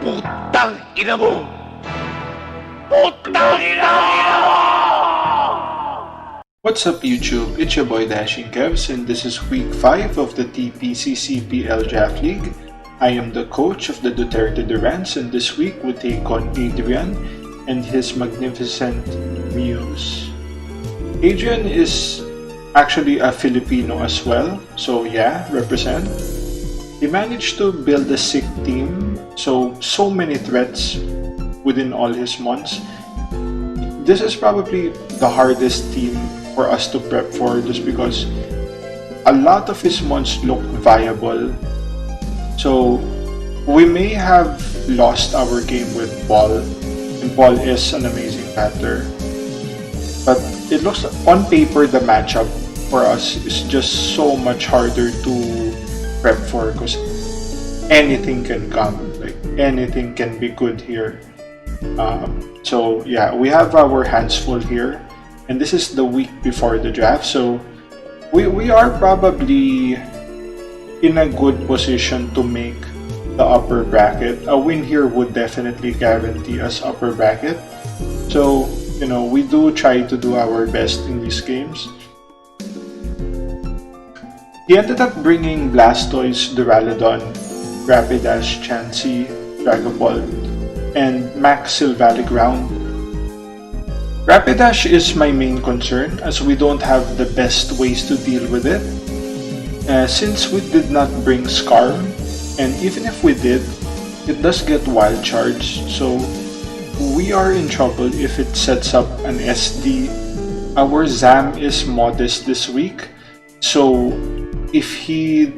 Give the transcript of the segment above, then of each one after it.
Putang ina mo! Putang ina mo! What's up YouTube? It's your boy Dashing Kevs and this is week 5 of the TPCCPL Draft League. I am the coach of the Duterte Durants and this week we take on Adrian and his magnificent Mews. Adrian is actually a Filipino as well, so yeah, represent. He managed to build a sick team, so many threats within all his months. This is probably the hardest team for us to prep for just because a lot of his months look viable. So we may have lost our game with Paul, and Paul is an amazing batter. But it looks on paper the matchup for us is just so much harder to prep for because anything can come, like anything can be good here. So yeah, we have our hands full here, and this is the week before the draft, so we are probably in a good position to make the upper bracket. A win here would definitely guarantee us upper bracket. So, you know, we do try to do our best in these games. He ended up bringing Blastoise, Duraludon, Rapidash, Chansey, Dragapult, and Max Silvally Ground. Rapidash is my main concern as we don't have the best ways to deal with it. Since we did not bring Scarm, and even if we did, it does get wild charged, so we are in trouble if it sets up an SD. Our Zam is modest this week, so if he's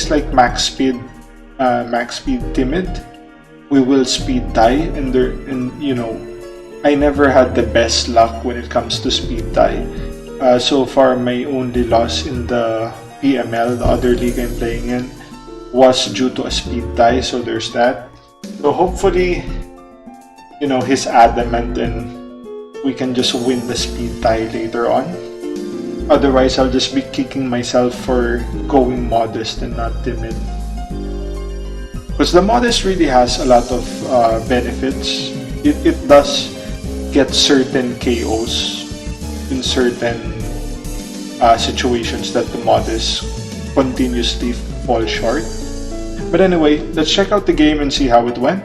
like max speed timid, we will speed tie, and you know, I never had the best luck when it comes to speed tie. So far, my only loss in the PML, the other league I'm playing in, was due to a speed tie, so there's that. So hopefully, you know, he's adamant and we can just win the speed tie later on. Otherwise, I'll just be kicking myself for going modest and not timid. Because the modest really has a lot of benefits. It does get certain KOs in certain situations that the modest continuously fall short. But anyway, let's check out the game and see how it went.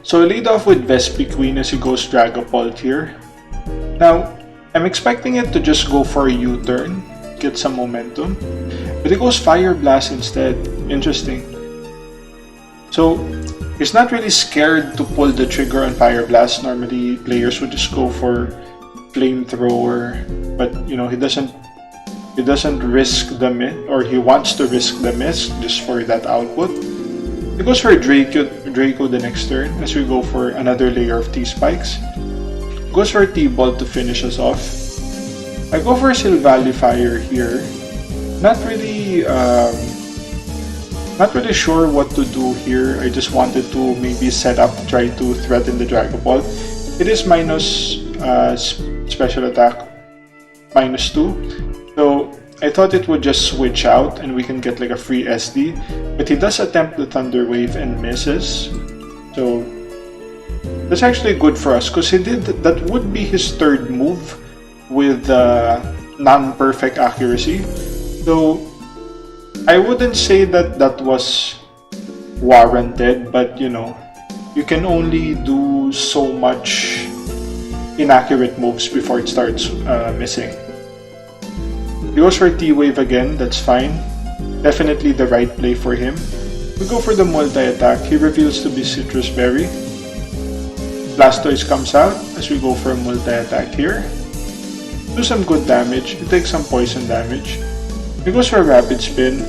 So I lead off with Vespiquen as he goes Dragapult here. Now, I'm expecting it to just go for a U-turn, get some momentum, but it goes Fire Blast instead. Interesting. So, he's not really scared to pull the trigger on Fire Blast. Normally, players would just go for Flamethrower, but you know, he doesn't risk the miss, or he wants to risk the miss just for that output. He goes for Draco the next turn as we go for another layer of T-Spikes. Goes for T-Ball to finish us off. I go for Silvally Fire here. Not really sure what to do here. I just wanted to maybe set up, try to threaten the Dragapult. It is minus special attack, -2. So I thought it would just switch out and we can get like a free SD. But he does attempt the Thunder Wave and misses. So that's actually good for us because he did that would be his third move with non-perfect accuracy. So I wouldn't say that that was warranted, but you know, you can only do so much inaccurate moves before it starts missing. He goes for T-Wave again, that's fine. Definitely the right play for him. We go for the multi-attack. He reveals to be Citrus Berry. Blastoise comes out as we go for a multi-attack here. Do some good damage. He takes some poison damage. He goes for a Rapid Spin.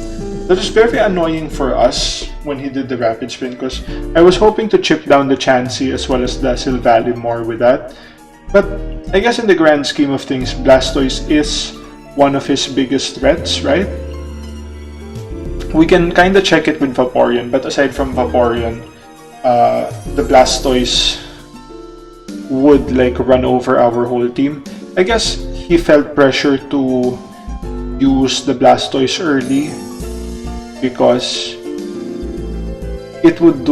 That was very annoying for us when he did the Rapid Spin because I was hoping to chip down the Chansey as well as the Silvally more with that. But I guess in the grand scheme of things, Blastoise is one of his biggest threats, right? We can kinda check it with Vaporeon, but aside from Vaporeon, the Blastoise would like run over our whole team. I guess he felt pressure to use the Blastoise early because it would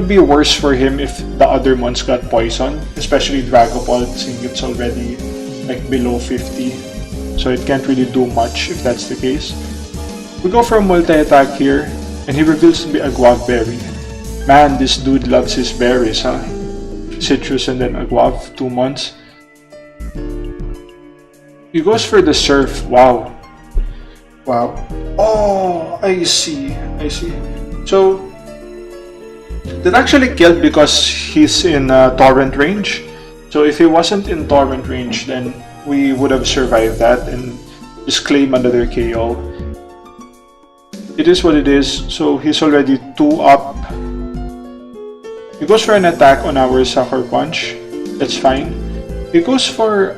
be worse for him if the other ones got poisoned, especially Dragapult, since it's already like below 50, so it can't really do much if that's the case. We go for a multi-attack here, and he reveals to be a guava berry. Man, this dude loves his berries, huh? Citrus and then a guava, 2 months. He goes for the surf. Wow. Oh, I see. So that actually killed because he's in torrent range. So if he wasn't in torrent range, then we would have survived that and just claim another KO. It is what it is. So he's already 2 up. He goes for an attack on our Sucker Punch. That's fine. He goes for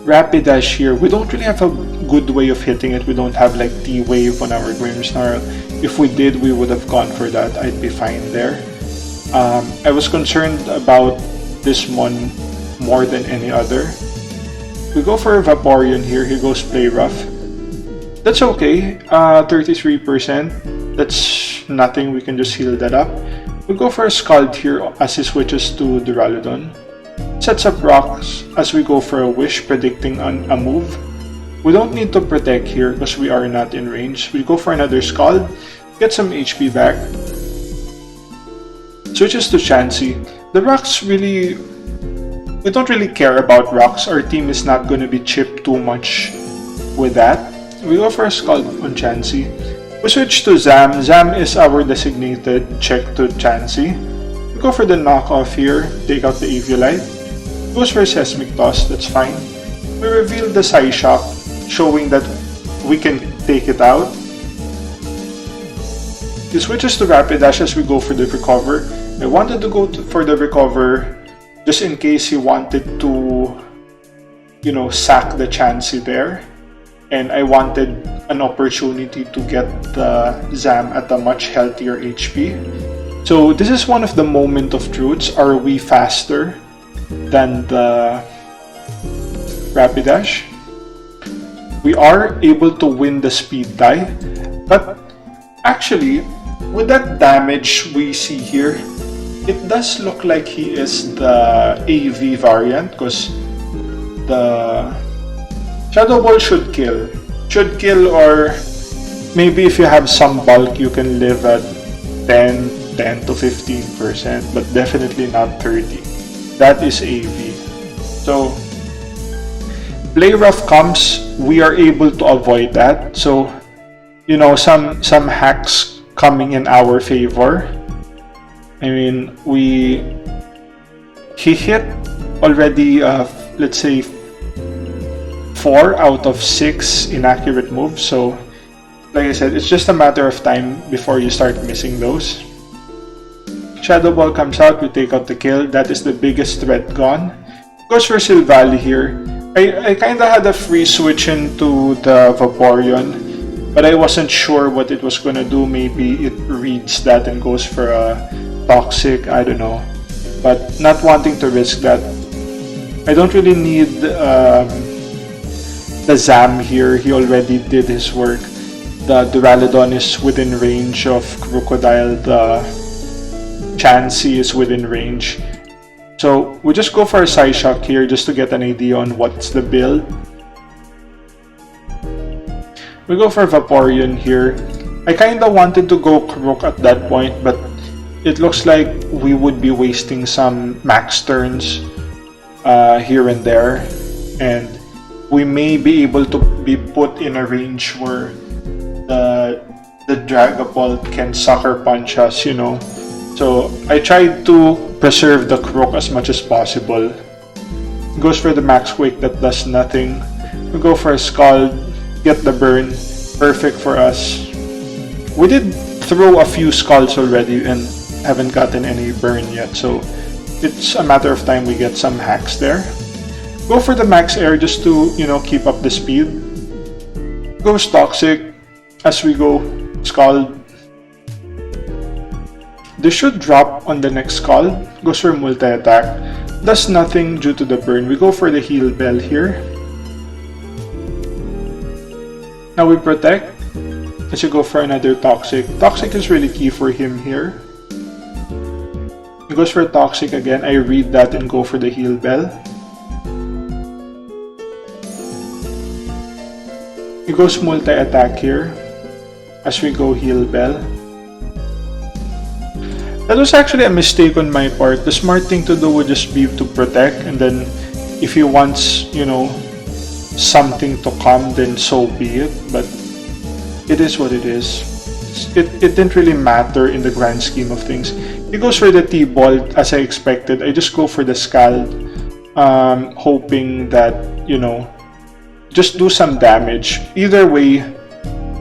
Rapidash here. We don't really have a good way of hitting it. We don't have like T-Wave on our Grimmsnarl. If we did, we would have gone for that. I'd be fine there. I was concerned about this one more than any other. We go for a Vaporeon here. He goes Play Rough. That's okay. 33%. That's nothing. We can just heal that up. We go for a Scald here as he switches to Duraludon. Sets up rocks as we go for a Wish, predicting on a move. We don't need to protect here because we are not in range. We go for another Scald, get some HP back. Switches to Chansey. The rocks really... We don't really care about rocks. Our team is not going to be chipped too much with that. We go for a Scald on Chansey. We switch to Zam. Zam is our designated check to Chansey. We go for the knockoff here, take out the Eviolite. Goes for Seismic Toss, that's fine. We reveal the Psyshock, showing that we can take it out. He switches to Rapidash as we go for the Recover. I wanted to go for the Recover just in case he wanted to, sack the Chansey there. And I wanted an opportunity to get the Zam at a much healthier HP. So this is one of the moment of truths. Are we faster than the Rapidash? We are able to win the speed tie, but actually with that damage we see here, it does look like he is the AV variant because the Shadow Ball should kill, or maybe if you have some bulk you can live at 10 to 15%, but definitely not 30. That is AV. So Play Rough comes, we are able to avoid that. So some hacks coming in our favor. I mean, he hit already let's say 4 out of 6 inaccurate moves, so like I said, it's just a matter of time before you start missing those. Shadow Ball comes out, we take out the kill. That is the biggest threat gone. Goes for Silvally here. I kinda had a free switch into the Vaporeon, but I wasn't sure what it was gonna do. Maybe it reads that and goes for a Toxic, I don't know. But not wanting to risk that. I don't really need the Zam here. He already did his work. The Duraludon is within range of Crocodile. The Chansey is within range. So we just go for a Psyshock here just to get an idea on what's the build. We go for Vaporeon here. I kinda wanted to go Crook at that point, but it looks like we would be wasting some max turns here and there, and we may be able to be put in a range where the Dragapult can Sucker Punch us, So I tried to preserve the Crook as much as possible. Goes for the Max Quake, that does nothing. We go for a Scald, get the burn, perfect for us. We did throw a few Scalds already and haven't gotten any burn yet, so it's a matter of time we get some hacks there. Go for the Max Air just to, keep up the speed. Goes Toxic as we go Scald. This should drop on the next Scald. Goes for multi-attack. Does nothing due to the burn. We go for the Heal Bell here. Now we protect. Let's go for another Toxic. Toxic is really key for him here. He goes for Toxic again. I read that and go for the Heal Bell. He goes multi-attack here as we go Heal Bell. That was actually a mistake on my part. The smart thing to do would just be to protect, and then if he wants, you know, something to come, then so be it. But it is what it is. It didn't really matter in the grand scheme of things. He goes for the T-Bolt as I expected. I just go for the Scald, hoping that, you know, just do some damage. Either way,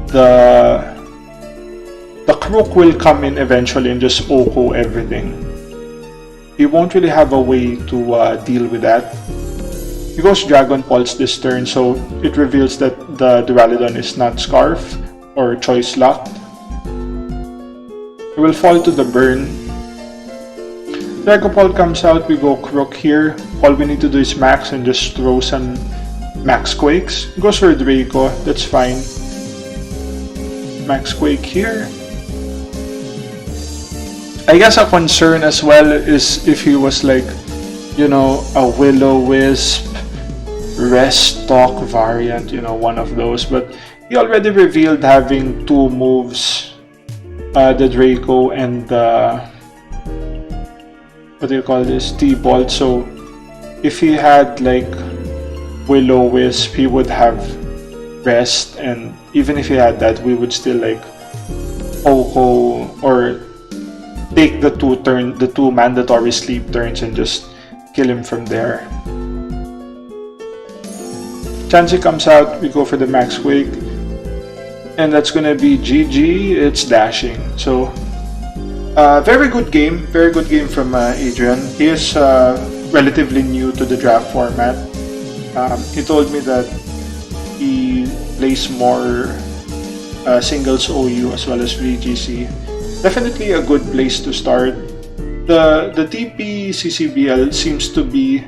the Crook will come in eventually and just OHKO everything. He won't really have a way to deal with that. He goes Dragon Pulse this turn, so it reveals that the Duraludon is not Scarf or Choice Locked. He will fall to the burn. Dragapult comes out, we go Crook here. All we need to do is max and just throw some Max Quakes. He goes for Draco, that's fine. Max Quake here. I guess a concern as well is if he was like, you know, a Will-O-Wisp, Rest Talk variant, you know, one of those. But he already revealed having two moves, the Draco and the, what do you call this, T-Bolt. So if he had like Will-O-Wisp, he would have Rest, and even if he had that, we would still like OHKO or take the two mandatory sleep turns and just kill him from there. Chansey comes out, we go for the Max Quake, and that's gonna be GG. It's dashing. So very good game from Adrian. He is relatively new to the draft format. He told me that he plays more singles OU as well as VGC. Definitely a good place to start. The TP CCBL seems to be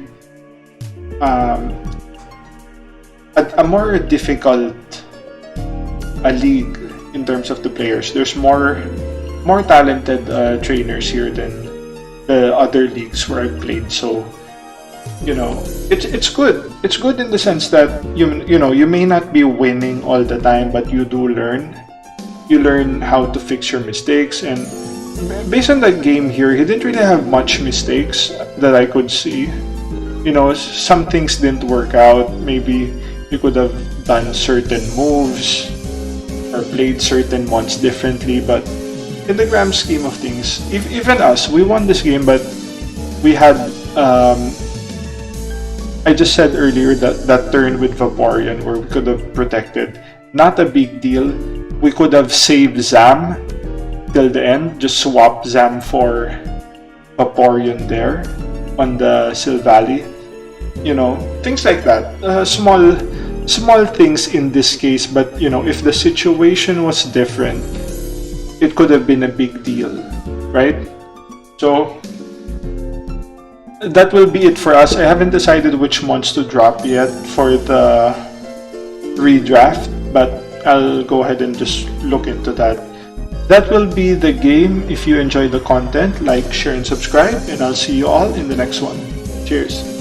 a more difficult league in terms of the players. There's more talented trainers here than the other leagues where I've played. So, you know, it's good. It's good in the sense that you know you may not be winning all the time, but you do learn. You learn how to fix your mistakes, and based on that game here, he didn't really have much mistakes that I could see. You know, some things didn't work out. Maybe he could have done certain moves or played certain ones differently, but in the grand scheme of things, even us, we won this game, but we had I just said earlier that turn with Vaporeon where we could have protected. Not a big deal. We could have saved Zam till the end. Just swap Zam for Vaporeon there on the Silvally. You know, things like that. Small things in this case, but you know, if the situation was different, it could have been a big deal, right? So that will be it for us. I haven't decided which months to drop yet for the redraft, but I'll go ahead and just look into that. That will be the game. If you enjoyed the content, like, share, and subscribe, and I'll see you all in the next one. Cheers!